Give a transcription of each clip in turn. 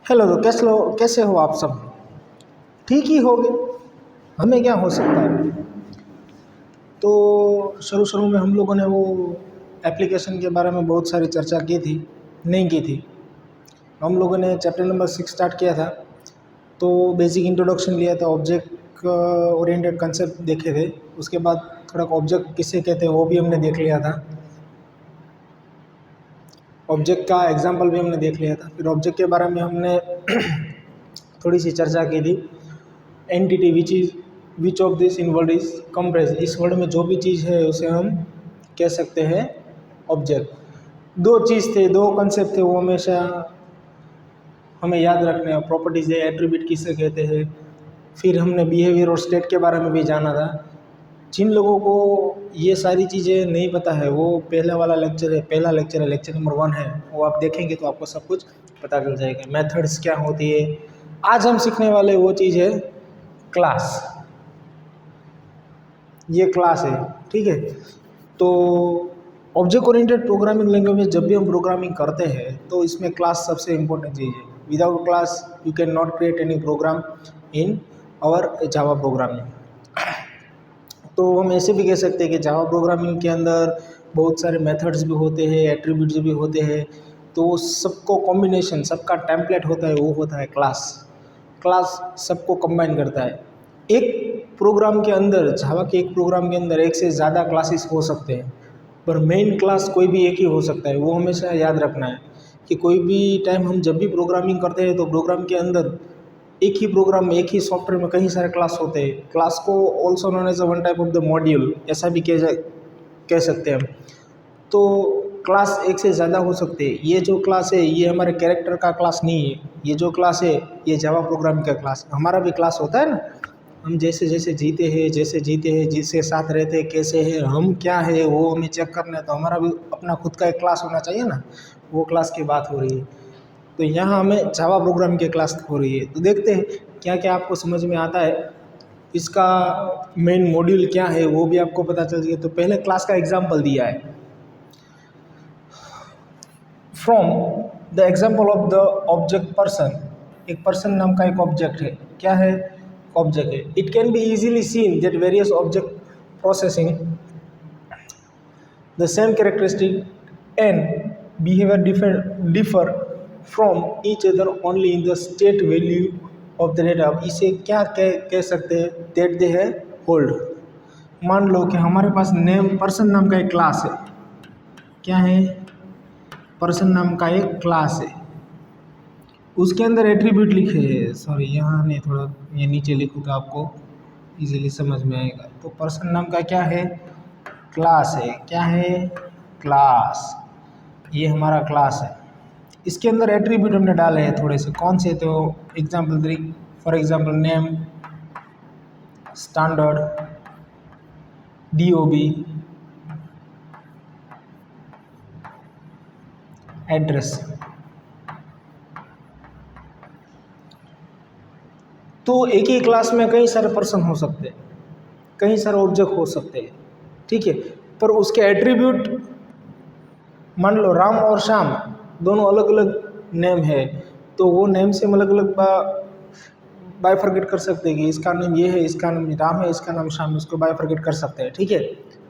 Hello, तो कैसे हो आप सब? ठीक ही होगे, हमें क्या हो सकता है। तो शुरू शुरू में हम लोगों ने वो एप्लीकेशन के बारे में बहुत सारी चर्चा की थी, नहीं की थी। हम लोगों ने चैप्टर नंबर 6 स्टार्ट किया था, तो बेसिक इंट्रोडक्शन लिया था, ऑब्जेक्ट ओरिएंटेड कंसेप्ट देखे थे। उसके बाद थोड़ा ऑब्जेक्ट किसे कहते हैं वो भी हमने देख लिया था। ऑब्जेक्ट का एग्जाम्पल भी हमने देख लिया था। फिर ऑब्जेक्ट के बारे में हमने थोड़ी सी चर्चा की थी। Entity which of this in word is compress, इस वर्ड में जो भी चीज़ है उसे हम कह सकते हैं ऑब्जेक्ट। दो चीज़ थे, दो कंसेप्ट थे, वो हमेशा हमें याद रखने हैं। प्रॉपर्टीज है, एट्रीब्यूट किसे कहते हैं। फिर हमने बिहेवियर और स्टेट के बारे में भी जाना था। जिन लोगों को ये सारी चीज़ें नहीं पता है, वो पहला वाला लेक्चर है, पहला लेक्चर है, लेक्चर नंबर 1 है, वो आप देखेंगे तो आपको सब कुछ पता चल जाएगा। मेथड्स क्या होती है। आज हम सीखने वाले वो चीज़ है क्लास। ये क्लास है, ठीक है। तो ऑब्जेक्ट ओरिएंटेड प्रोग्रामिंग लैंग्वेज में जब भी हम प्रोग्रामिंग करते हैं तो इसमें क्लास सबसे इम्पोर्टेंट चीज़ है। Without class you can not create any program in our Java programming. तो हम ऐसे भी कह सकते हैं कि जावा प्रोग्रामिंग के अंदर बहुत सारे मेथड्स भी होते हैं, एट्रीब्यूट्स भी होते हैं। तो सबको कॉम्बिनेशन, सबका टेम्पलेट होता है, वो होता है क्लास। क्लास सबको कंबाइन करता है। एक प्रोग्राम के अंदर, जावा के एक प्रोग्राम के अंदर एक से ज़्यादा क्लासेस हो सकते हैं, पर मेन क्लास कोई भी एक ही हो सकता है। वो हमेशा याद रखना है कि कोई भी टाइम हम जब भी प्रोग्रामिंग करते हैं तो प्रोग्राम के अंदर एक ही प्रोग्राम में, एक ही सॉफ्टवेयर में कई सारे क्लास होते हैं। क्लास को also known as one type of the module, ऐसा भी कह सकते हैं हम। तो क्लास एक से ज़्यादा हो सकते हैं। ये जो क्लास है ये हमारे कैरेक्टर का क्लास नहीं है। ये जो क्लास है ये जावा प्रोग्रामिंग का क्लास। हमारा भी क्लास होता है ना। हम जैसे जैसे जीते हैं, जिसके साथ रहते हैं, कैसे हैं हम, क्या है वो हमें चेक करना है। तो हमारा भी अपना खुद का एक क्लास होना चाहिए ना। वो क्लास की बात हो रही है। तो यहाँ हमें जावा प्रोग्राम की क्लास हो रही है। तो देखते हैं क्या क्या आपको समझ में आता है। इसका मेन मॉड्यूल क्या है वो भी आपको पता चल जाएगा। तो पहले क्लास का एग्जाम्पल दिया है। From the example of the object person. एक पर्सन नाम का एक ऑब्जेक्ट है। क्या है? ऑब्जेक्ट है। It can be easily seen that various object processing the same characteristic and behaviour differ from each other only in the state value of the data. इसे क्या कह सकते हैं? दैट दे है होल्ड। मान लो कि हमारे पास नेम पर्सन नाम का एक क्लास है। क्या है? पर्सन नाम का एक क्लास है। उसके अंदर एट्रीब्यूट लिखे हैं। सॉरी, यहाँ नहीं, थोड़ा ये नीचे लिखूँ तो आपको इजीली समझ में आएगा। तो पर्सन नाम का क्या है? क्लास है। क्या है? क्लास। ये हमारा क्लास है। इसके अंदर एट्रीब्यूट हमने डाले हैं थोड़े से। कौन से? तो example 3, for example name, standard, DOB, address. तो एक ही क्लास में कई सारे पर्सन हो सकते हैं, कई सारे ऑब्जेक्ट हो सकते हैं, ठीक है। पर उसके एट्रीब्यूट, मान लो राम और श्याम दोनों अलग अलग नेम है, तो वो नेम से हम अलग अलग बाइफरकेट कर सकते हैं कि इसका नाम ये है, इसका नाम राम है, इसका नाम श्याम है। उसको बाइफरकेट कर सकते हैं, ठीक है।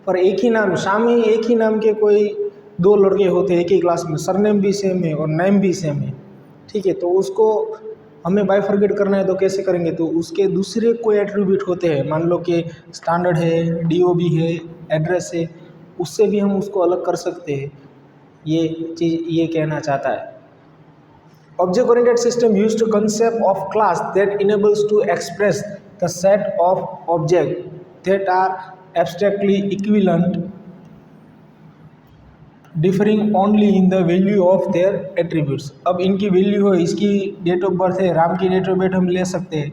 पर एक ही नाम श्याम है, एक ही नाम के कोई दो लड़के होते हैं एक ही क्लास में, सरनेम भी सेम है और नेम भी सेम है, ठीक है। तो उसको हमें बाइफरकेट करना है तो कैसे करेंगे? तो उसके दूसरे कोई एट्रीब्यूट होते हैं, मान लो कि स्टैंडर्ड है, DOB है, एड्रेस है, उससे भी हम उसको अलग कर सकते हैं। ये चीज़ ये कहना चाहता है। Object oriented system used to concept of class that enables to express the set of objects that are abstractly equivalent, differing only in the value of their attributes। अब इनकी वैल्यू है, इसकी डेट ऑफ बर्थ है, राम की date of birth हम ले सकते हैं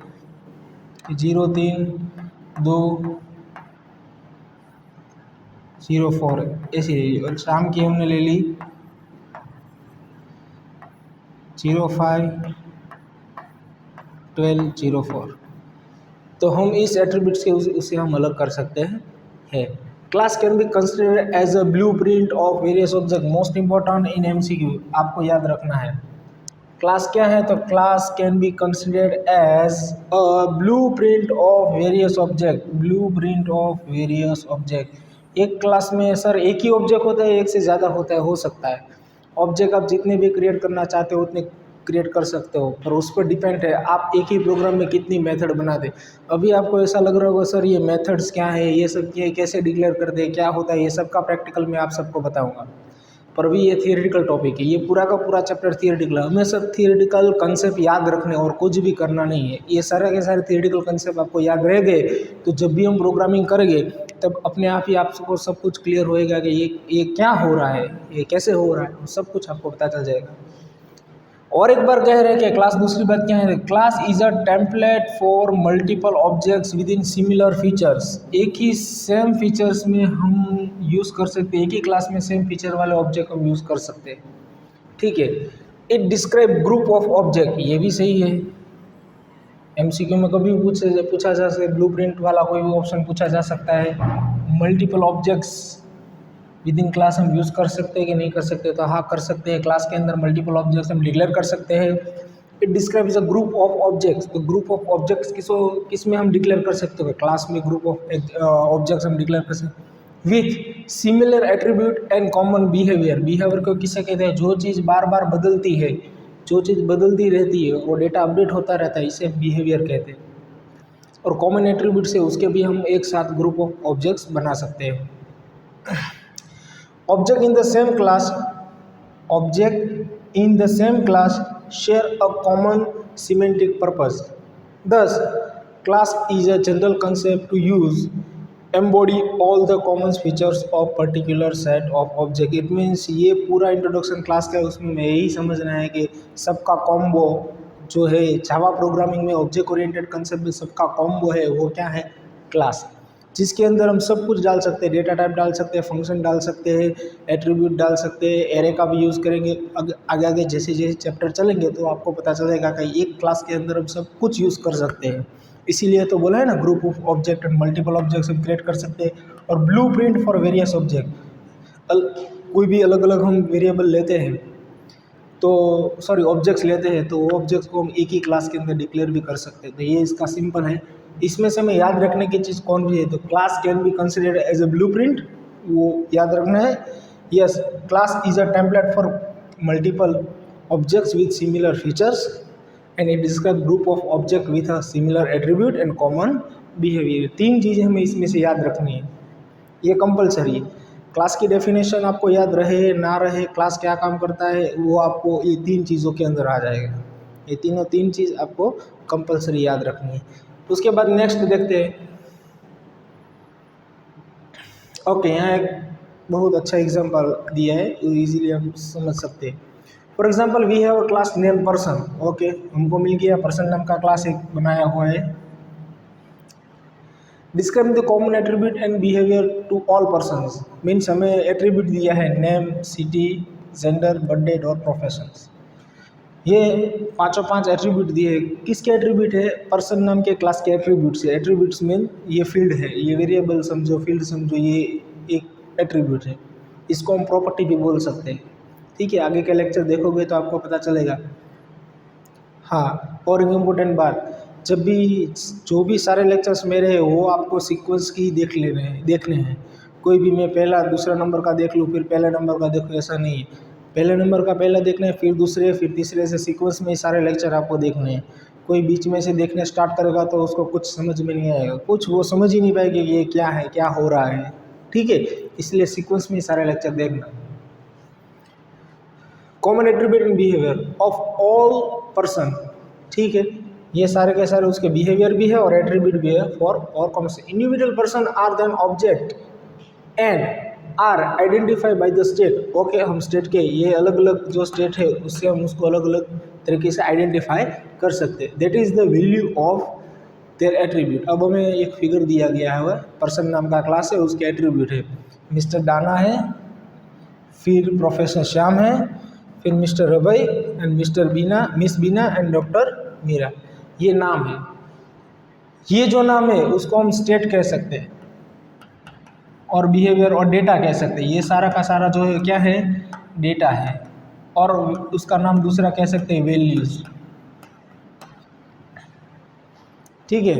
03/2/04 ऐसी, और शाम की हमने ले ली 05/12/04। तो हम इस एट्रीब्यूट्स के उसे हम अलग कर सकते हैं। Class can be considered as a blueprint of various object. Most important in MCQ, आपको याद रखना है क्लास क्या है? तो class can be considered as a blueprint of various object. Blueprint of various object. एक क्लास में सर एक ही ऑब्जेक्ट होता है, एक से ज़्यादा होता है, हो सकता है। ऑब्जेक्ट आप जितने भी क्रिएट करना चाहते हो उतने क्रिएट कर सकते हो, पर उस पर डिपेंड है आप एक ही प्रोग्राम में कितनी मेथड बना दे। अभी आपको ऐसा लग रहा होगा सर ये मेथड्स क्या है, ये सब ये कैसे डिक्लेयर करते हैं, क्या होता है, ये सब का प्रैक्टिकल में आप सबको बताऊंगा। पर अभी ये थियोरेटिकल टॉपिक है, ये पूरा का पूरा चैप्टर थियोरेटिकल है। हमें सब थियोरेटिकल कंसेप्ट याद रखने और कुछ भी करना नहीं है। ये सारे के सारे थियोरेटिकल कंसेप्ट आपको याद रह गए तो जब भी हम प्रोग्रामिंग करेंगे तब अपने आप ही आपको सब कुछ क्लियर होएगा कि ये क्या हो रहा है, ये कैसे हो रहा है, सब कुछ आपको पता चल जाएगा। और एक बार कह रहे हैं कि क्लास, दूसरी बात क्या है, class is a template for multiple objects with in similar features. एक ही सेम फीचर्स में हम यूज़ कर सकते हैं, एक ही क्लास में सेम फीचर वाले ऑब्जेक्ट हम यूज़ कर सकते हैं, ठीक है। It describe group of object, ये भी सही है। एमसीक्यू में कभी पूछा जा सकता है, ब्लूप्रिंट वाला कोई भी ऑप्शन पूछा जा सकता है। Multiple objects with in class हम यूज़ कर सकते हैं कि नहीं कर सकते? तो हाँ कर सकते हैं। क्लास के अंदर मल्टीपल ऑब्जेक्ट्स हम डिक्लेयर कर सकते हैं। It describes a group of objects. तो ग्रुप ऑफ ऑब्जेक्ट्स किस में हम डिक्लेयर कर सकते हैं? क्लास में ग्रुप ऑफ ऑब्जेक्ट्स हम डिक्लेयर कर सकते हैं with similar attribute and common behaviour. Behaviour को किसे कहते हैं? जो चीज़ बार बार बदलती है, जो चीज़ बदलती रहती है और डेटा अपडेट होता रहता है, इसे बिहेवियर कहते हैं। और कॉमन एट्रीब्यूट से उसके भी हम एक साथ ग्रुप ऑफ ऑब्जेक्ट्स बना सकते हैं। Object in the same class, object in the same class share a common semantic purpose. Thus, class is a general concept to use embody all the common features of particular set of object. It means ये पूरा introduction class का है, उसमें यही समझना है कि सबका कॉम्बो जो है जावा प्रोग्रामिंग में ऑब्जेक्ट ओरिएंटेड कंसेप्ट में सबका कॉम्बो है वो क्या है? क्लास, जिसके अंदर हम सब कुछ डाल सकते हैं। डेटा टाइप डाल सकते हैं, फंक्शन डाल सकते हैं, एट्रीब्यूट डाल सकते हैं, एरे का भी यूज़ करेंगे। आगे आगे जैसे जैसे चैप्टर चलेंगे तो आपको पता चलेगा कि एक क्लास के अंदर हम सब कुछ यूज़ कर सकते हैं। इसीलिए तो बोला है ना, group of object and multiple objects हम क्रिएट कर सकते हैं। और ब्लूप्रिंट फॉर वेरियस ऑब्जेक्ट, कोई भी अलग अलग हम वेरिएबल लेते हैं तो ऑब्जेक्ट्स लेते हैं तो वो ऑब्जेक्ट्स को हम एक ही क्लास के अंदर डिक्लेयर भी कर सकते हैं। तो ये इसका सिंपल है। इसमें से हमें याद रखने की चीज़ कौन सी है? तो class can be considered as a blueprint, वो याद रखना है। Yes, class is a template for multiple objects with similar features and it describe group of object with a similar attribute and common behaviour. 3 चीज़ें हमें इसमें से याद रखनी है, ये कंपलसरी है। क्लास की डेफिनेशन आपको याद रहे ना रहे, क्लास क्या काम करता है, वो आपको ये 3 चीज़ों के अंदर आ जाएगा। ये तीन चीज़ आपको कंपलसरी याद रखनी है। उसके बाद नेक्स्ट देखते हैं। ओके, यहाँ एक बहुत अच्छा एग्जांपल दिया है, इजीली हम समझ सकते हैं। For example we have a class name person. Okay, हमको मिल गया पर्सन नाम का क्लास एक बनाया हुआ है। Describe the common attribute and behaviour to all persons, means हमें एट्रीब्यूट दिया है name, city, gender, birth date और प्रोफेशंस। ये पाँचों 5 एट्रीब्यूट दिए। किसके एट्रीब्यूट है? पर्सन नाम के क्लास के एट्रीब्यूट्स है। एट्रीब्यूट्स मीन ये फील्ड है, ये वेरिएबल समझो, फील्ड समझो, ये एक एट्रीब्यूट है। इसको हम प्रॉपर्टी भी बोल सकते हैं, ठीक है। आगे के लेक्चर देखोगे तो आपको पता चलेगा। हाँ, और एक इम्पोर्टेंट बात, जब भी जो भी सारे लेक्चर्स मेरे हैं वो आपको सीक्वेंस की देखने हैं। कोई भी मैं पहला दूसरा नंबर का देख लूँ फिर पहले नंबर का देखूँ, ऐसा नहीं है। पहले नंबर का पहला देखना है, फिर दूसरे, फिर तीसरे, से सीक्वेंस में सारे लेक्चर आपको देखने हैं। कोई बीच में से देखने स्टार्ट करेगा तो उसको कुछ समझ में नहीं आएगा, कुछ वो समझ ही नहीं पाएगा कि ये क्या है, क्या हो रहा है, ठीक है। इसलिए सीक्वेंस में सारे लेक्चर देखना। Common attribute and behaviour of all person, ठीक है। ये सारे के सारे उसके बिहेवियर भी है और एट्रीब्यूट भी है फॉर और कॉमन। Individual person are then object and are identify by the state. Okay, हम स्टेट के ये अलग अलग जो स्टेट है उससे हम उसको अलग अलग तरीके से आइडेंटिफाई कर सकते हैं। That is the value of their attribute. अब हमें एक फिगर दिया गया है, पर्सन नाम का क्लास है, उसके एट्रीब्यूट है मिस्टर डाना है, फिर प्रोफेसर श्याम है, फिर मिस्टर रबई and mister Bina, miss Bina and doctor Meera. ये नाम है। ये जो नाम है उसको हम स्टेट कह सकते हैं और बिहेवियर और डेटा कह सकते हैं। ये सारा का सारा जो है क्या है? डेटा है। और उसका नाम दूसरा कह सकते हैं वैल्यूज। ठीक है,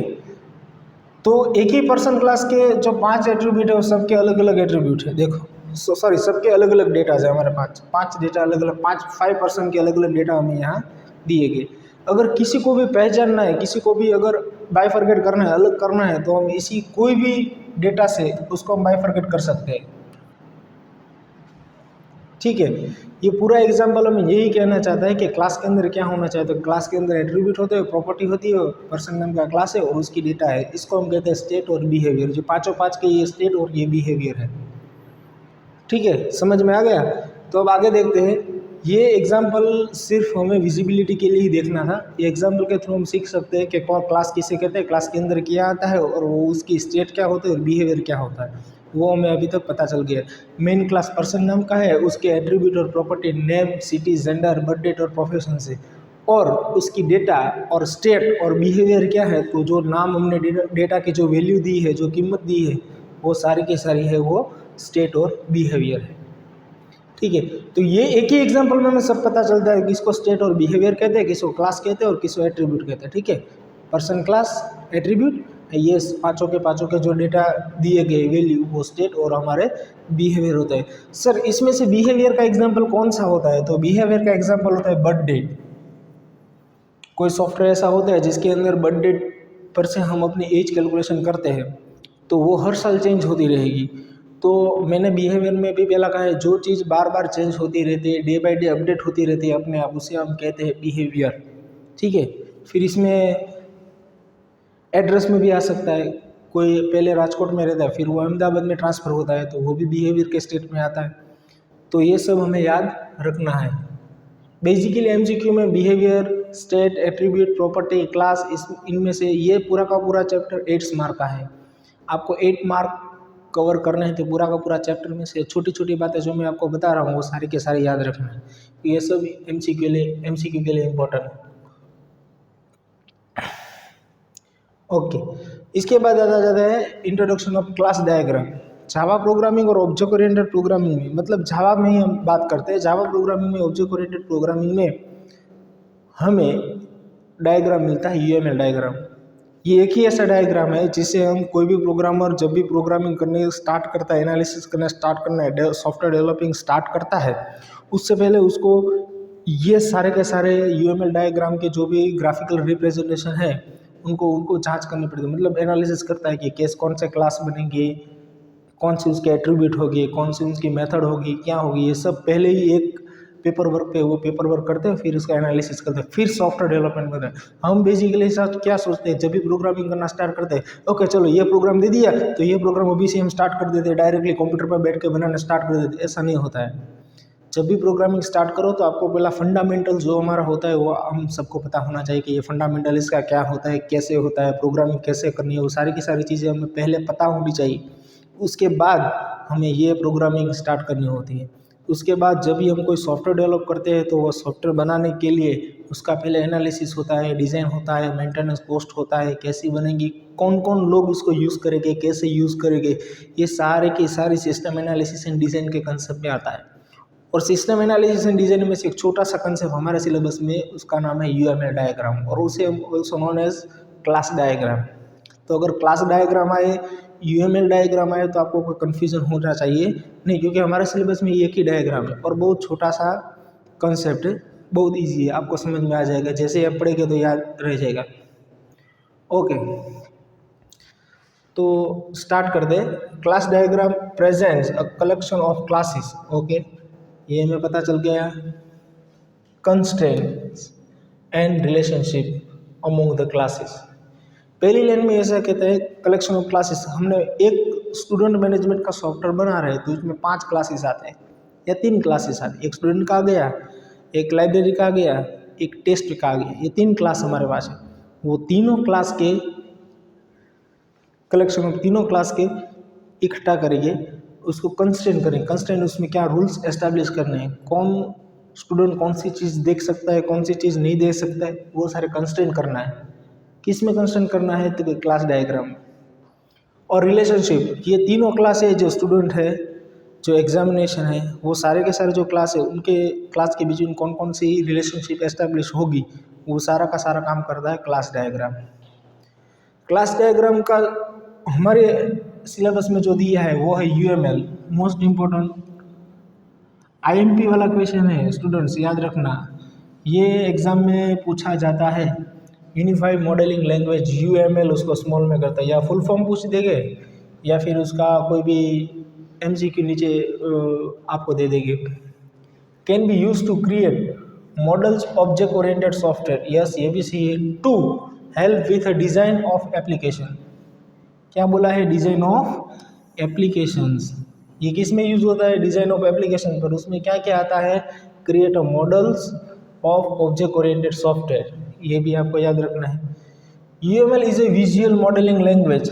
तो एक ही पर्सन क्लास के जो 5 एट्रीब्यूट है वो सबके अलग अलग एट्रीब्यूट है। देखो सॉरी, सबके अलग अलग डेटा है हमारे पास, 5 डेटा अलग अलग, 5 पर्सन के अलग अलग डेटा हमें यहाँ दिए गए। अगर किसी को भी पहचानना है, किसी को भी अगर बाइफरकेट करना है, अलग करना है, तो हम इसी कोई भी डेटा से उसको हम बाइफरकेट कर सकते हैं। ठीक है, ये पूरा एग्जाम्पल हमें यही कहना चाहता है कि क्लास के अंदर क्या होना चाहिए। तो क्लास के अंदर एट्रीब्यूट होते हैं, प्रॉपर्टी होती है, पर्सन नाम का क्लास है और उसकी डेटा है। इसको हम कहते हैं स्टेट और बिहेवियर। जो पांचों पांच के ये स्टेट और ये बिहेवियर है। ठीक है, समझ में आ गया। तो अब आगे देखते हैं। ये एग्जाम्पल सिर्फ हमें विजिबिलिटी के लिए ही देखना था। ये एग्जाम्पल के थ्रू हम सीख सकते हैं कि क्लास किसे कहते हैं, क्लास के अंदर क्या आता है और वो उसकी स्टेट क्या होती है और बिहेवियर क्या होता है, वो हमें अभी तक पता चल गया। मेन क्लास पर्सन नाम का है, उसके एट्रीब्यूट और property name, city, gender, birth date और प्रोफेशन से, और उसकी डेटा और स्टेट और बिहेवियर क्या है। तो जो नाम हमने डेटा की जो वैल्यू दी है, जो कीमत दी है, वो सारी की सारी है वो स्टेट और बिहेवियर है। ठीक है, तो ये एक ही एग्जांपल में हमें सब पता चलता है कि किसको स्टेट और बिहेवियर कहते हैं, किसको क्लास कहते हैं और किसको एट्रीब्यूट कहते हैं। ठीक है, पर्सन, क्लास, एट्रीब्यूट, ये पांचों के जो डेटा दिए गए वैल्यू वो स्टेट और हमारे बिहेवियर होता है। सर इसमें से बिहेवियर का एग्जांपल कौन सा होता है? तो बिहेवियर का एग्जांपल होता है बर्थ डेट। कोई सॉफ्टवेयर ऐसा होता है जिसके अंदर बर्थ डेट पर से हम अपनी एज कैलकुलेशन करते हैं, तो वो हर साल चेंज होती रहेगी। तो मैंने बिहेवियर में भी पहला कहा है, जो चीज़ बार बार चेंज होती रहती है, डे बाय डे अपडेट होती रहती है अपने आप, उसे हम कहते हैं बिहेवियर। ठीक है, फिर इसमें एड्रेस में भी आ सकता है। कोई पहले राजकोट में रहता है, फिर वो अहमदाबाद में ट्रांसफ़र होता है, तो वो भी बिहेवियर के स्टेट में आता है। तो ये सब हमें याद रखना है। बेसिकली एमसीक्यू में behaviour, state, attribute, property, class, इस इनमें से ये पूरा का पूरा चैप्टर 8 मार्क का है। आपको 8 मार्क कवर करना है, तो पूरा का पूरा चैप्टर में से छोटी छोटी बातें जो मैं आपको बता रहा हूँ वो सारी के सारी याद रखना है। ये सब एमसीक्यू के लिए इम्पोर्टेंट है। ओके, इसके बाद आता जाता है introduction of class diagram. Java programming और ऑब्जेक्ट ओरिएंटेड प्रोग्रामिंग में, मतलब जावा में ही हम बात करते हैं। जावा प्रोग्रामिंग में, ऑब्जेक्ट ओरिएंटेड प्रोग्रामिंग में हमें डायग्राम मिलता है, यूएमएल डायग्राम। ये एक ही ऐसा डायग्राम है जिसे हम कोई भी प्रोग्रामर जब भी प्रोग्रामिंग करने स्टार्ट करता है, एनालिसिस करना स्टार्ट करना है, सॉफ्टवेयर डेवलपिंग स्टार्ट करता है, उससे पहले उसको ये सारे के सारे यूएमएल डायग्राम के जो भी ग्राफिकल रिप्रेजेंटेशन है उनको जांच करनी पड़ती है। मतलब एनालिसिस करता है कि कैसे कौन से क्लास बनेंगे, कौन सी उसके एट्रीब्यूट होगी, कौन सी उसकी मेथड होगी, क्या होगी, ये सब पहले ही एक पेपर वर्क पे वो पेपर वर्क करते हैं, फिर उसका एनालिसिस करते हैं, फिर सॉफ्टवेयर डेवलपमेंट करते हैं। हम बेसिकली साथ क्या सोचते हैं, जब भी प्रोग्रामिंग करना स्टार्ट करते हैं, ओके चलो ये प्रोग्राम दे दिया तो ये प्रोग्राम अभी से हम स्टार्ट कर देते हैं, डायरेक्टली कंप्यूटर पर बैठ के बनाना स्टार्ट कर देते हैं। ऐसा नहीं होता है। जब भी प्रोग्रामिंग स्टार्ट करो तो आपको पहला फंडामेंटल जो हमारा होता है वो हम सबको पता होना चाहिए कि ये फंडामेंटल इसका क्या होता है, कैसे होता है, प्रोग्रामिंग कैसे करनी है, वो सारी की सारी चीज़ें हमें पहले पता होनी चाहिए। उसके बाद हमें ये प्रोग्रामिंग स्टार्ट करनी होती है। उसके बाद जब भी हम कोई सॉफ्टवेयर डेवलप करते हैं तो वो सॉफ्टवेयर बनाने के लिए उसका पहले एनालिसिस होता है, डिज़ाइन होता है, मेंटेनेंस कॉस्ट होता है, कैसी बनेगी, कौन कौन लोग इसको यूज़ करेंगे, कैसे यूज़ करेंगे, ये सारे की सारी सिस्टम एनालिसिस एंड डिज़ाइन के कंसेप्ट में आता है। और सिस्टम एनालिसिस एंड डिज़ाइन में से एक छोटा सा कंसेप्ट हमारे सिलेबस में, उसका नाम है यूएमएल डायग्राम, और उसे also known as class diagram. तो अगर क्लास डायग्राम आए, यूएमएल डायग्राम आए तो आपको कोई कन्फ्यूजन होना चाहिए नहीं, क्योंकि हमारे सिलेबस में एक ही डायग्राम है और बहुत छोटा सा कंसेप्ट है, बहुत ईजी है, आपको समझ में आ जाएगा। जैसे आप पढ़ेंगे तो याद रह जाएगा। ओके, तो स्टार्ट कर दे। Class diagram presents a collection of classes. Okay, ये हमें पता चल गया। Constraints and relationship among the classes. पहली लाइन में ऐसा कहता है कलेक्शन ऑफ क्लासेस। हमने एक स्टूडेंट मैनेजमेंट का सॉफ्टवेयर बना रहे हैं तो उसमें 5 क्लासेस आते हैं या 3 क्लासेस आते हैं। एक स्टूडेंट का आ गया, एक लाइब्रेरी का आ गया, एक टेस्ट का आ गया, ये 3 क्लास हमारे पास है। वो तीनों क्लास के कलेक्शन ऑफ तीनों क्लास के इकट्ठा करेंगे, उसको कंस्ट्रेंट करेंगे। कंस्ट्रेंट उसमें क्या रूल्स एस्टैब्लिश करने हैं, कौन स्टूडेंट कौन सी चीज़ देख सकता है, कौन सी चीज़ नहीं देख सकता है, वो सारे कंस्ट्रेंट करना है। किस में कंस्ट्रेंट करना है? तो क्लास डायग्राम। और रिलेशनशिप, ये तीनों क्लास है जो स्टूडेंट है, जो एग्जामिनेशन है वो सारे के सारे जो क्लास है उनके क्लास के बीच में कौन कौन सी रिलेशनशिप एस्टेब्लिश होगी, वो सारा का सारा काम करता है क्लास डायग्राम। क्लास डायग्राम का हमारे सिलेबस में जो दिया है वो है यूएमएल, मोस्ट इम्पोर्टेंट आईएमपी वाला क्वेश्चन है स्टूडेंट्स, याद रखना। ये एग्जाम में पूछा जाता है। यूनिफाइड मॉडलिंग लैंग्वेज यूएमएल उसको स्मॉल में करता है, या फुल फॉर्म पूछ देंगे या फिर उसका कोई भी एमसीक्यू नीचे आपको दे देंगे। Can be use to create models object oriented software, yes ये भी सही है। To help with design of application, क्या बोला है, डिज़ाइन ऑफ एप्लीकेशंस। ये किस में यूज़ होता है, डिज़ाइन ऑफ एप्लीकेशन पर। उसमें क्या क्या आता है, create models of object oriented software, ये भी आपको याद रखना है। UML is a visual modelling language.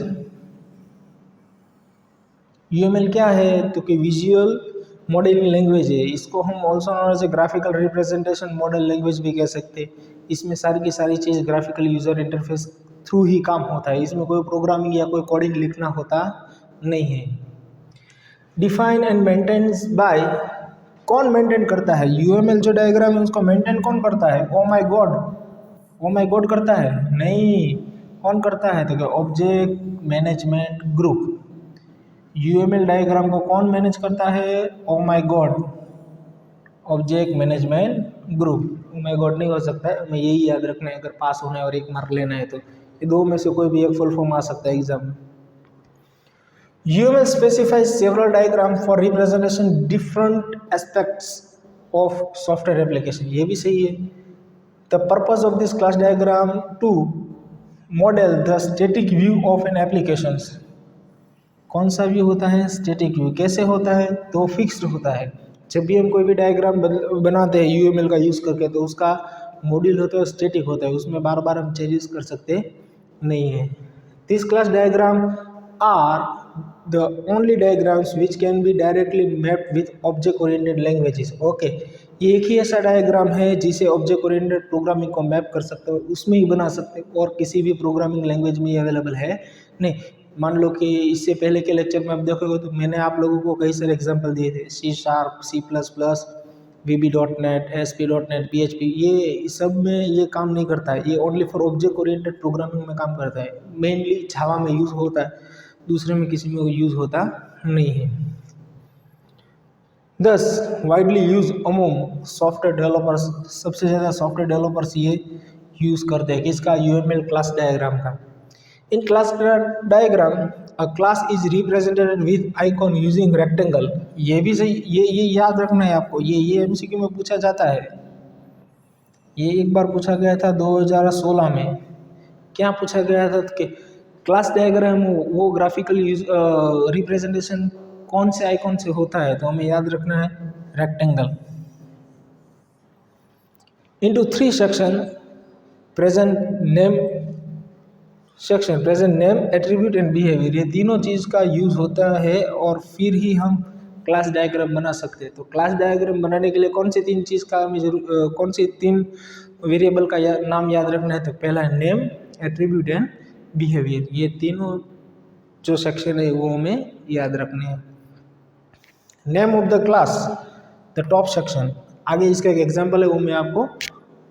UML क्या है, तो कि विजुअल मॉडलिंग लैंग्वेज है। इसको हम also known as a graphical representation model language भी कह सकते हैं। इसमें सारी की सारी चीज़ ग्राफिकल यूज़र इंटरफेस थ्रू ही काम होता है, इसमें कोई प्रोग्रामिंग या कोई कोडिंग लिखना होता नहीं है। डिफाइन एंड मेंटेन्स बाय, कौन मेंटेन करता है, यूएमएल जो डायग्राम है उसको मेंटेन कौन करता है, oh my God, oh my God करता है नहीं, कौन करता है, तो object management group. UML diagram को कौन मैनेज करता है, oh my God, object management group. Oh my God नहीं हो सकता है, हमें यही याद रखना है अगर पास होना है और 1 मार्क लेना है तो। ये दो में से कोई भी एक फुल फॉर्म आ सकता है एग्जाम में। UML specifies several diagram for representation different aspects of software application, ये भी सही है। The purpose of this class diagram to model the static view of an applications, कौन सा व्यू होता है, स्टैटिक व्यू। कैसे होता है, तो फिक्स्ड होता है। जब भी हम कोई भी डायग्राम बनाते हैं यूएमएल का यूज़ करके, तो उसका मॉड्यूल होता है स्टैटिक होता है, उसमें बार बार हम चेंजेस कर सकते नहीं है। This class diagram are the only diagrams which can be directly mapped with object oriented languages, okay ये एक ही ऐसा डायग्राम है जिसे ऑब्जेक्ट ओरिएंटेड प्रोग्रामिंग को मैप कर सकते हो, उसमें ही बना सकते हो और किसी भी प्रोग्रामिंग लैंग्वेज में अवेलेबल है नहीं। मान लो कि इससे पहले के लेक्चर में आप देखोगे तो मैंने आप लोगों को कई सारे एग्जांपल दिए थे, C#, C++, VB.NET, ASP.NET, PHP, ये सब में ये काम नहीं करता है। ये only for object oriented programming में काम करता है। मेनली जावा में यूज़ होता है, दूसरे में किसी में यूज़ होता नहीं है। दस widely use among software developers, सबसे ज़्यादा सॉफ्टवेयर डेवलपर्स ये यूज़ करते हैं किसका, यूएमएल क्लास डायग्राम का। In class diagram a class is represented with icon using rectangle, ये भी सही, ये याद रखना है आपको। ये एमसीक्यू में पूछा जाता है। ये एक बार पूछा गया था 2016 में। क्या पूछा गया था कि क्लास डायग्राम वो ग्राफिकल रिप्रेजेंटेशन कौन से आइकॉन से होता है, तो हमें याद रखना है rectangle. Into 3 section, present name section, present name, attribute and behaviour, ये तीनों चीज़ का यूज़ होता है और फिर ही हम क्लास डायग्राम बना सकते हैं। तो क्लास डायग्राम बनाने के लिए कौन सी 3 चीज़ का हमें कौन सी 3 वेरिएबल का नाम याद रखना है, तो पहला है नेम, एट्रीब्यूट एंड बिहेवियर। ये तीनों जो सेक्शन है वो हमें याद रखने हैं। Name of the class, the top section, आगे इसका एक एग्जांपल है वो मैं आपको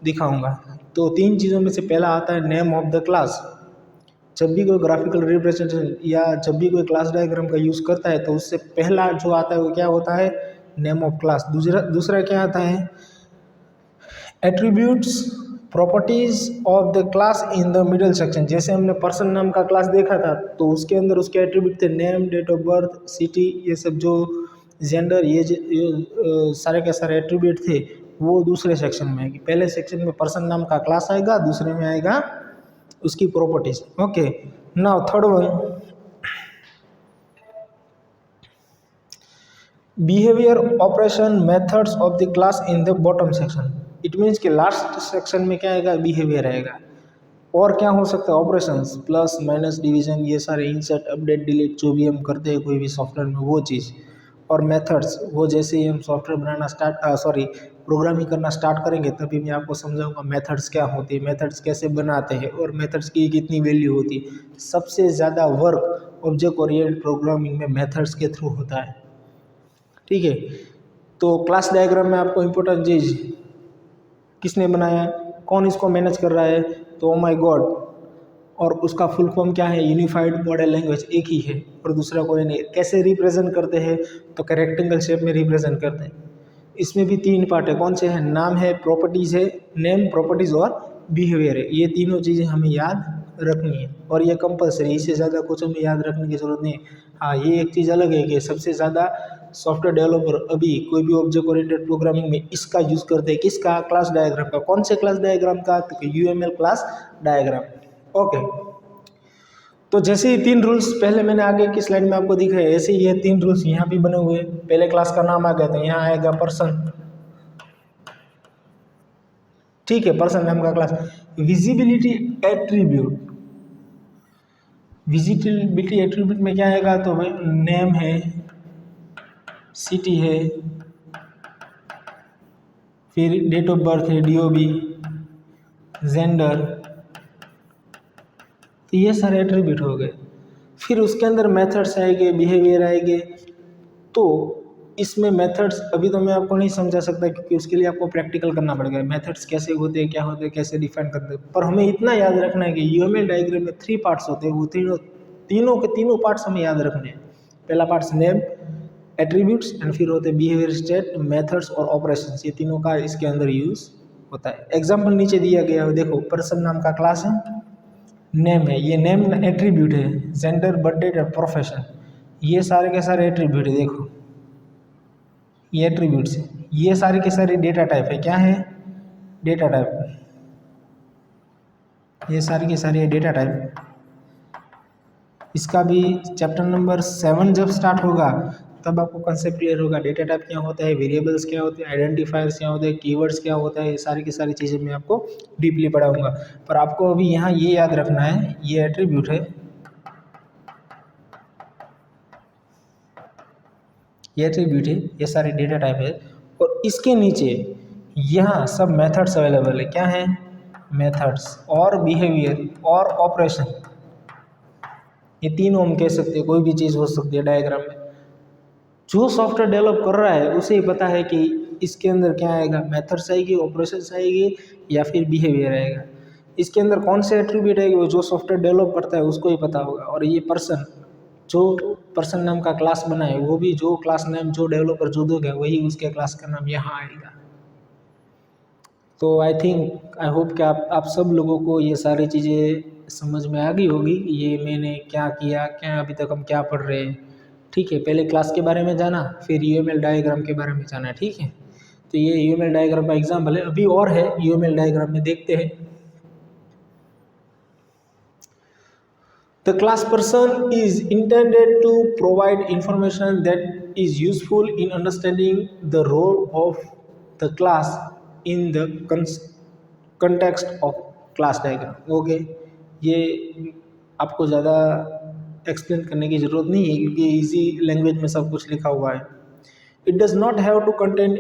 दिखाऊंगा। तो 3 चीज़ों में से पहला आता है नेम ऑफ द क्लास। जब भी कोई ग्राफिकल रिप्रेजेंटेशन या जब भी कोई क्लास डायग्राम का यूज़ करता है तो उससे पहला जो आता है वो क्या होता है, नेम ऑफ क्लास। दूसरा क्या आता है, attributes properties of the class in the middle section. जैसे हमने पर्सन नाम का क्लास देखा था तो उसके अंदर उसके एट्रीब्यूट थे name, date of birth, city, ये सब जो जेंडर, ये सारे के सारे एट्रीब्यूट थे वो दूसरे सेक्शन में आएगी। पहले सेक्शन में पर्सन नाम का क्लास आएगा, दूसरे में आएगा उसकी properties. Okay, now third one, behaviour operation methods of the class in the bottom section. It means कि लास्ट सेक्शन में क्या आएगा, बिहेवियर आएगा। और क्या हो सकता है, ऑपरेशंस, प्लस माइनस डिवीजन, ये सारे इंसर्ट, अपडेट, डिलीट, जो भी हम करते हैं कोई भी सॉफ्टवेयर में वो चीज़। और मेथड्स, वो जैसे ही हम सॉफ्टवेयर बनाना प्रोग्रामिंग करना स्टार्ट करेंगे तभी मैं आपको समझाऊंगा मेथड्स क्या होती है, मेथड्स कैसे बनाते हैं और मेथड्स की कितनी वैल्यू होती है। सबसे ज़्यादा वर्क ऑब्जेक्ट ओरिएंटेड प्रोग्रामिंग में मेथड्स के थ्रू होता है। ठीक है। तो क्लास डायग्राम में आपको इम्पोर्टेंट चीज़ किसने बनाया, कौन इसको मैनेज कर रहा है, तो ओ माय गॉड, और उसका फुल फॉर्म क्या है, यूनिफाइड मॉडल लैंग्वेज, एक ही है और दूसरा कोई नहीं। कैसे रिप्रेजेंट करते हैं, तो रेक्टेंगल शेप में रिप्रेजेंट करते हैं। इसमें भी 3 पार्ट है, कौन से हैं, नाम है, प्रॉपर्टीज़ है, नेम, प्रॉपर्टीज़ और बिहेवियर है। ये तीनों चीज़ें हमें याद रखनी है और ये कंपलसरी, इससे ज़्यादा कुछ हमें याद रखने की ज़रूरत नहीं है। हाँ, ये एक चीज़ अलग है कि सबसे ज़्यादा सॉफ्टवेयर डेवलपर अभी कोई भी ऑब्जेक्ट ओरिएंटेड प्रोग्रामिंग में इसका यूज़ करते हैं, किसका, क्लास डायग्राम का। कौन से क्लास डायग्राम का, तो UML क्लास डायग्राम। ओके, तो जैसे ही 3 रूल्स पहले मैंने आगे की स्लाइड में आपको दिखाए, ऐसे ही ये 3 रूल्स यहाँ भी बने हुए हैं। पहले क्लास का नाम आ गया, तो यहाँ आएगा पर्सन, ठीक है, पर्सन नाम का class. Visibility attribute, visibility attribute में क्या आएगा, तो भाई नेम है, सिटी है, फिर डेट ऑफ बर्थ है, DOB, जेंडर, तो ये सारे एट्रीब्यूट हो गए। फिर उसके अंदर मेथड्स आएंगे, बिहेवियर आएंगे। तो इसमें मेथड्स अभी तो मैं आपको नहीं समझा सकता क्योंकि उसके लिए आपको प्रैक्टिकल करना पड़ेगा, मेथड्स कैसे होते हैं, क्या होते हैं, कैसे डिफाइन करते हैं। पर हमें इतना याद रखना है कि UML डायग्राम में 3 पार्ट्स होते हैं, वो तीनों के तीनों पार्ट्स हमें याद रखने हैं। पहला पार्ट्स नेम, एट्रीब्यूट्स, एंड फिर होते हैं बिहेवियर, स्टेट, मेथड्स और ऑपरेशंस। ये तीनों का इसके अंदर यूज होता है। एग्जाम्पल नीचे दिया गया है, देखो, पर्सन नाम का क्लास है, नेम है, ये नेम एट्रीब्यूट है, जेंडर, बर्थ डेट और प्रोफेशन, ये सारे के सारे एट्रीब्यूट है। देखो ये एट्रीब्यूट्स है, ये सारे के सारे डेटा टाइप है, क्या है, डेटा टाइप, ये सारी के सारी डेटा टाइप। इसका भी चैप्टर नंबर 7 जब स्टार्ट होगा तब आपको कंसेप्ट क्लियर होगा, डेटा टाइप क्या होता है, वेरिएबल्स क्या होते हैं, आइडेंटिफायर्स क्या होते हैं, कीवर्ड्स क्या होता है, ये सारी की सारी चीज़ें मैं आपको डीपली पढ़ाऊंगा। पर आपको अभी यहाँ ये याद रखना है, ये एट्रीब्यूट है, ये एट्रीब्यूट है, ये सारे डेटा टाइप है, और इसके नीचे यहाँ सब मेथड्स अवेलेबल है। क्या है, मेथड्स और बिहेवियर और ऑपरेशन, ये तीनों हम कह सकते हैं, कोई भी चीज़ हो सकती है डायग्राम में। जो सॉफ्टवेयर डेवलप कर रहा है उसे ही पता है कि इसके अंदर क्या आएगा, मेथड्स आएगी, ऑपरेशंस आएगी या फिर बिहेवियर आएगा। इसके अंदर कौन से एट्रीब्यूट आएगी, वो जो सॉफ्टवेयर डेवलप करता है उसको ही पता होगा। और ये पर्सन, जो पर्सन नाम का क्लास बनाए, वो भी जो क्लास नेम जो डेवलपर जो देगा वही उसके क्लास का नाम यहाँ आएगा। तो आई होप कि आप सब लोगों को ये सारी चीज़ें समझ में आ गई होगी, ये मैंने क्या किया, क्या अभी तक हम क्या पढ़ रहे हैं। ठीक है, पहले क्लास के बारे में जाना, फिर UML डायग्राम के बारे में जाना। ठीक है, तो ये UML डायग्राम का एग्जाम्पल है, अभी और है UML डायग्राम में, देखते हैं। The class person is intended to provide information that is useful in understanding the role of the class in the context of class diagram. Okay, ये आपको ज़्यादा एक्सप्लेन करने की ज़रूरत नहीं है क्योंकि इजी लैंग्वेज में सब कुछ लिखा हुआ है। It does not have to contain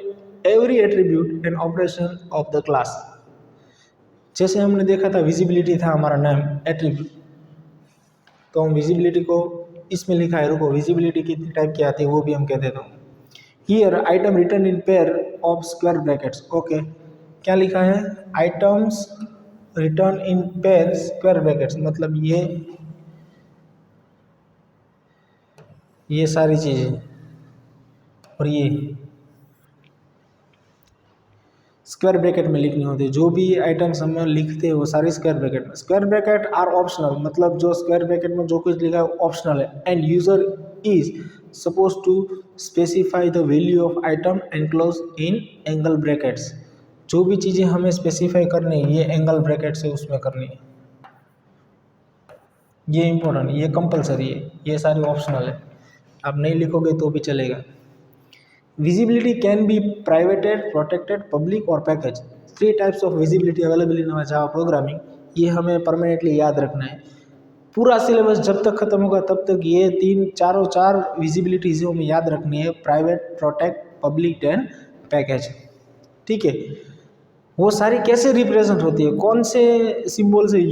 every attribute and operation of the class. जैसे हमने देखा था विजिबिलिटी था हमारा नाम एट्रीब्यूट, तो हम विजिबिलिटी को इसमें लिखा है, रुको, विजिबिलिटी कितनी टाइप की आती है वो भी हम कह देता हूँ। Here item return in pair of square brackets. Okay, क्या लिखा है, items return in pair square brackets, मतलब ये सारी चीज़ें और ये स्क्वायर ब्रैकेट में लिखनी होती है। जो भी आइटम्स हम लिखते हैं वो सारी स्क्वायर ब्रैकेट में। स्क्वायर ब्रैकेट आर ऑप्शनल, मतलब जो स्क्वायर ब्रैकेट में जो कुछ लिखा है ऑप्शनल है। And user is suppose to specify the value of item enclose in angle brackets. जो भी चीज़ें हमें स्पेसिफाई करनी है ये एंगल ब्रैकेट से उसमें करनी है, ये इंपॉर्टेंट, ये कंपलसरी है, ये सारी ऑप्शनल है, आप नहीं लिखोगे तो भी चलेगा। Visibility can be privated, protected, public और package. 3 types of visibility available in Java programming, ये हमें परमानेंटली याद रखना है। पूरा सिलेबस जब तक खत्म होगा तब तक ये 4 विजिबिलिटीज हमें याद रखनी है, private, protect, public and package. ठीक है, वो सारी कैसे रिप्रेजेंट होती है, कौन से सिंबल से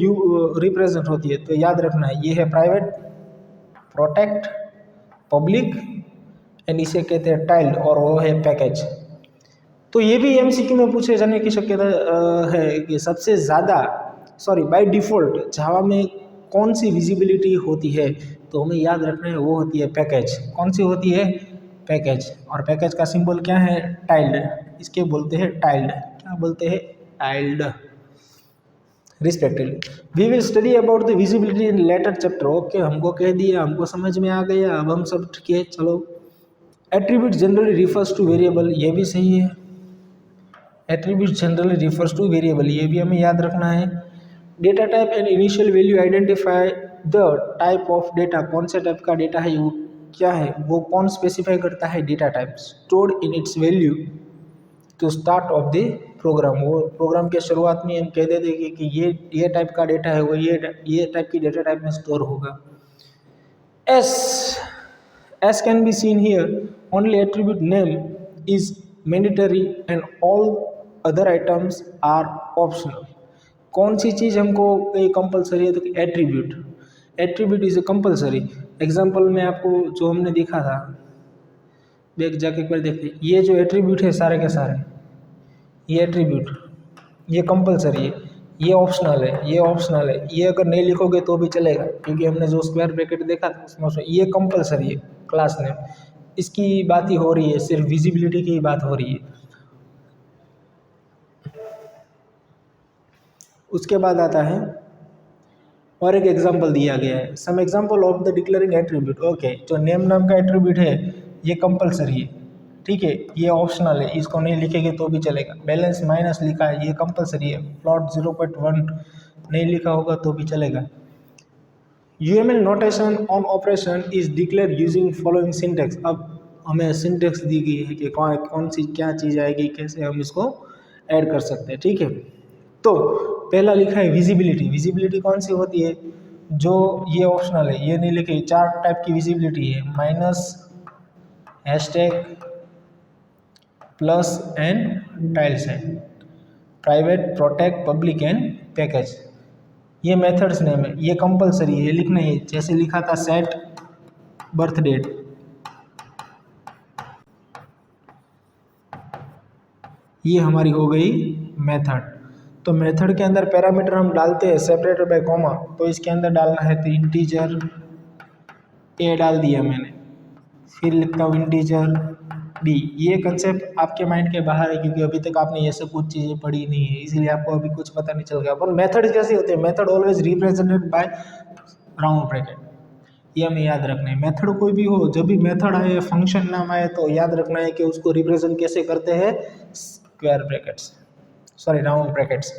रिप्रेजेंट होती है, तो याद रखना है ये है प्राइवेट, प्रोटेक्ट, पब्लिक एंड इसे कहते हैं टाइल्ड और वो है पैकेज। तो ये भी एमसीक्यू में पूछे जाने की शक्यता है कि सबसे ज़्यादा बाय डिफ़ॉल्ट जावा में कौन सी विजिबिलिटी होती है, तो हमें याद रखना है वो होती है पैकेज। कौन सी होती है? पैकेज। और पैकेज का सिंबल क्या है? टाइल्ड। इसके बोलते हैं टाइल्ड। क्या बोलते हैं? Tilde respectively. We will study about the visibility in later chapter. Okay, हमको कह दिया, हमको समझ में आ गया, अब हम सब ठीक है। चलो, attribute generally refers two variable, ये भी सही है। Attribute generally refers two variable, ये भी हमें याद रखना है। Data type and initial value identify the type of data, कौन से टाइप का डेटा है, वो क्या है, वो कौन स्पेसिफाई करता है? Data type. Stored in its value to start of the program, वो प्रोग्राम के शुरुआत में हम कह देते कि ये टाइप का डेटा है, वो ये टाइप की डेटा टाइप में स्टोर होगा। As can be seen here, only attribute name is mandatory and all other items are optional. कौन सी चीज़ हमको कंपलसरी है? तो attribute. Attribute is a compulsory. Example में आपको जो हमने देखा था, बैक जाके एक बार देखिए, ये जो एट्रीब्यूट है सारे के सारे, ये एट्रीब्यूट, ये कंपलसरी है, ये ऑप्शनल है, ये ऑप्शनल है, ये अगर नहीं लिखोगे तो भी चलेगा, क्योंकि हमने जो स्क्वायर ब्रैकेट देखा था उसमें ये कंपलसरी है क्लास नेम। इसकी बात ही हो रही है, सिर्फ विजिबिलिटी की ही बात हो रही है। उसके बाद आता है और एक एग्जांपल दिया गया है, some example of the declaring attribute. Okay, जो नेम नाम का एट्रीब्यूट है ये कंपलसरी है, ठीक है, ये ऑप्शनल है, इसको नहीं लिखेंगे तो भी चलेगा। बैलेंस माइनस लिखा है, ये कंपलसरी है। प्लॉट 0.1 नहीं लिखा होगा तो भी चलेगा। UML notation on operation is declare using following syntax. अब हमें सिंटेक्स दी गई है कि कौन सी क्या चीज़ आएगी, कैसे हम इसको ऐड कर सकते हैं, ठीक है। तो पहला लिखा है विजिबिलिटी। विजिबिलिटी कौन सी होती है? जो ये ऑप्शनल है, ये नहीं लिखे, 4 टाइप की विजिबिलिटी है, minus, hashtag, plus and tile set, private, protect, public and package. ये मेथड्स नेम है, ये कंपलसरी है, ये लिखना है। जैसे लिखा था सेट बर्थ डेट, ये हमारी हो गई मेथड। तो मेथड के अंदर पैरामीटर हम डालते हैं सेपरेटेड बाय कॉमा, तो इसके अंदर डालना है तो इंटीजर ए डाल दिया मैंने, फिर लिखता हूँ इंटीजर बी। ये कंसेप्ट आपके माइंड के बाहर है, क्योंकि अभी तक आपने ये सब कुछ चीज़ें पढ़ी नहीं है, इसलिए आपको अभी कुछ पता नहीं चल गया। पर मेथड कैसे होते हैं? Method always represented by round bracket, ये हमें याद रखना है। मेथड कोई भी हो, जब भी मेथड आए, फंक्शन नाम आए, तो याद रखना है कि उसको रिप्रेजेंट कैसे करते हैं? स्क्वायर ब्रैकेट्स, राउंड ब्रैकेट्स,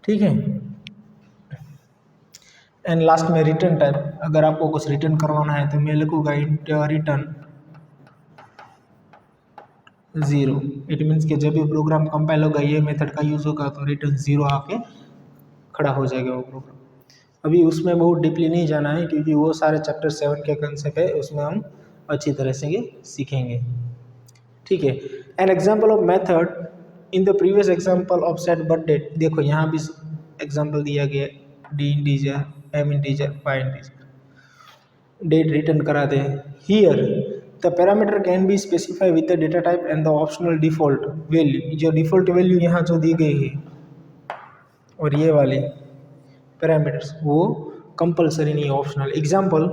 ठीक है। एंड लास्ट में रिटर्न टाइप, अगर आपको कुछ रिटर्न करवाना है तो मैं लिखूंगा रिटर्न 0। इट मीन्स कि जब भी प्रोग्राम कंपाइल होगा, ये मेथड का यूज़ होगा, तो रिटर्न 0 आके खड़ा हो जाएगा वो प्रोग्राम। अभी उसमें बहुत डीपली नहीं जाना है, क्योंकि वो सारे चैप्टर 7 के कंसेप्ट है, उसमें हम अच्छी तरह से ये सीखेंगे, ठीक है। An example of method in the previous example of set birth date, देखो यहाँ भी एग्जाम्पल दिया गया, D integer, M integer, Y integer, date return कराते हैं। Here the parameter can be specify with the data type and the optional default value. जो default value यहाँ जो दी गई है और ये वाली पैरामीटर्स, वो कंपलसरी नहीं, optional. Example,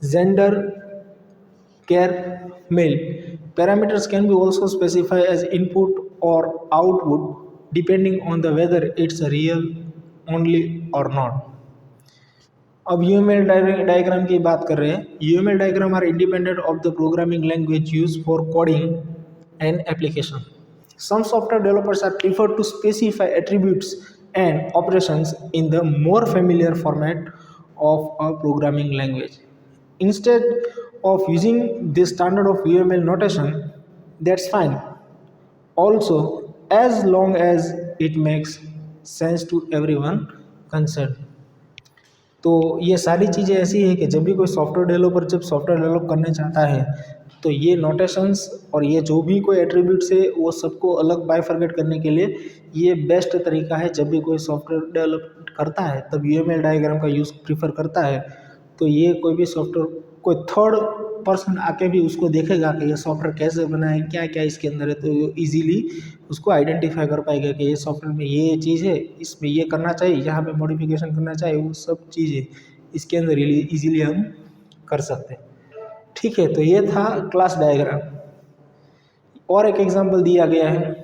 gender, care, male. Parameters can be also specified as input or output depending on the whether it's a real only or not. अब UML डायग्राम की बात कर रहे हैं। UML diagram are independent of the programming language use for coding and application. Some software developers are prefer to specify attributes and operations in the more familiar format of a programming language. Instead of using the standard of UML notation, that's fine. Also, as long as it makes sense to everyone concerned. तो ये सारी चीज़ें ऐसी है कि जब भी कोई सॉफ्टवेयर डेवलपर जब सॉफ्टवेयर डेवलप करने चाहता है, तो ये नोटेशंस और ये जो भी कोई एट्रीब्यूट्स है, वो सबको अलग बाइफरगेट करने के लिए ये बेस्ट तरीका है। जब भी कोई सॉफ्टवेयर डेवलप करता है तब UML डायग्राम का यूज़ प्रीफर करता है। तो ये कोई भी सॉफ्टवेयर, कोई थर्ड पर्सन आके भी उसको देखेगा कि ये सॉफ्टवेयर कैसे बना है, क्या क्या इसके अंदर है, तो इजीली उसको आइडेंटिफाई कर पाएगा कि ये सॉफ्टवेयर में ये चीज़ है, इसमें ये करना चाहिए, यहाँ पे मॉडिफिकेशन करना चाहिए, वो सब चीज़ें इसके अंदर इजीली हम कर सकते हैं। ठीक है, तो ये था क्लास डायग्राम। और एक एग्जांपल दिया गया है,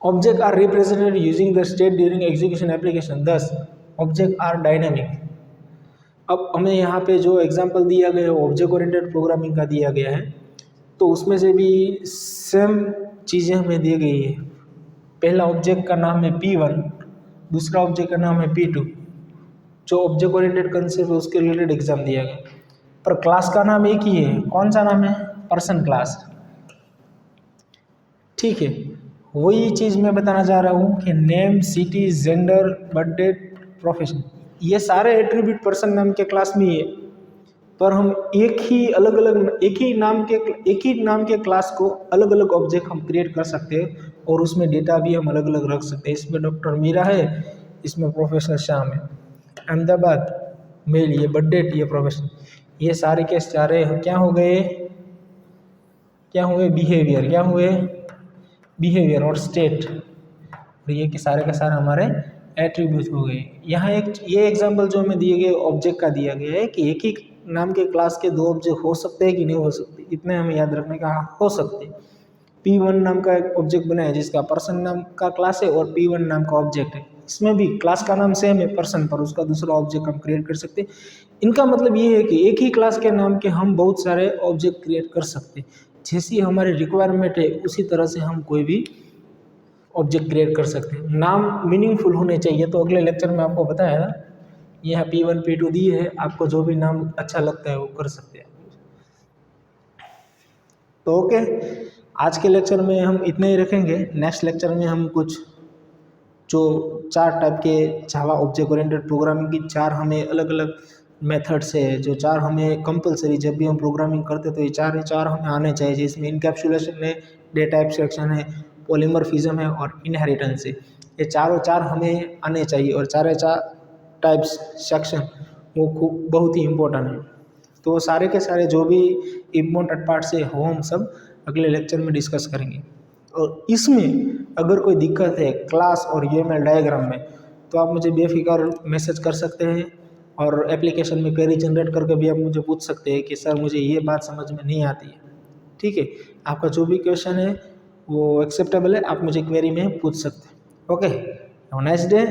object are represented using the state during execution application, thus object are dynamic. अब हमें यहाँ पे जो एग्जांपल दिया गया है ऑब्जेक्ट ओरिएंटेड प्रोग्रामिंग का दिया गया है, तो उसमें से भी सेम चीज़ें हमें दी गई है। पहला ऑब्जेक्ट का नाम है P1, दूसरा ऑब्जेक्ट का नाम है P2। जो ऑब्जेक्ट ओरिएंटेड कंसेप्ट है उसके रिलेटेड एग्जाम दिया गया, पर क्लास का नाम एक ही है। कौन सा नाम है? Person class. ठीक है, वही चीज़ मैं बताना चाह रहा हूँ कि name, city, gender, birthday, profession, ये सारे एट्रीब्यूट पर्सन नाम के क्लास में ही है, पर हम एक ही नाम के क्लास को अलग अलग ऑब्जेक्ट हम क्रिएट कर सकते हैं और उसमें डेटा भी हम अलग अलग रख सकते हैं। इसमें डॉक्टर मीरा है, इसमें प्रोफेसर श्याम है, अहमदाबाद मेल, ये बर्थडे, ये प्रोफेशन, ये सारे के सारे क्या हो गए बिहेवियर, क्या हुए बिहेवियर और स्टेट, और ये के सारे हमारे एट्रीब्यूट हो गए। यहाँ ये एग्जांपल जो हमें दिए गए ऑब्जेक्ट का दिया गया है कि एक ही नाम के क्लास के दो ऑब्जेक्ट हो सकते हैं कि नहीं हो सकते, इतने हमें याद रखने का, हो सकते। P1 नाम का एक ऑब्जेक्ट बना है जिसका पर्सन नाम का क्लास है और P1 नाम का ऑब्जेक्ट है, इसमें भी क्लास का नाम सेम है पर्सन, पर उसका दूसरा ऑब्जेक्ट हम क्रिएट कर सकते हैं। इनका मतलब ये है कि एक ही क्लास के नाम के हम बहुत सारे ऑब्जेक्ट क्रिएट कर सकते हैं, जैसी हमारी रिक्वायरमेंट है उसी तरह से हम कोई भी ऑब्जेक्ट क्रिएट कर सकते हैं। नाम मीनिंगफुल होने चाहिए, तो अगले लेक्चर में आपको बताया था, यह P1 P2 दी है, आपको जो भी नाम अच्छा लगता है वो कर सकते हैं। तो ओके, आज के लेक्चर में हम इतने ही रखेंगे। नेक्स्ट लेक्चर में हम कुछ जो 4 टाइप के जावा ऑब्जेक्ट ओरिएंटेड प्रोग्रामिंग की 4 हमें अलग अलग मेथड्स है, जो 4 हमें कंपलसरी जब भी हम प्रोग्रामिंग करते तो ये 4 हमें आने चाहिए, जिसमें इनकैप्सुलेशन है, डेटा एब्स्ट्रैक्शन है, पॉलीमॉर्फिज्म है और इनहेरिटेंस है। ये चार हमें आने चाहिए और 4 टाइप्स सेक्शन वो खूब बहुत ही इम्पोर्टेंट है। तो सारे के सारे जो भी इम्पोर्टेंट पार्ट्स है वो हम सब अगले लेक्चर में डिस्कस करेंगे। और इसमें अगर कोई दिक्कत है क्लास और UML डायग्राम में, तो आप मुझे बेफिक्र मैसेज कर सकते हैं और एप्लीकेशन में क्वेरी जनरेट करके भी आप मुझे पूछ सकते हैं कि सर मुझे ये बात समझ में नहीं आती है। ठीक है, आपका जो भी क्वेश्चन है वो एक्सेप्टेबल है, आप मुझे क्वेरी में पूछ सकते हैं। Okay, have a nice day,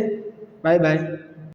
bye bye.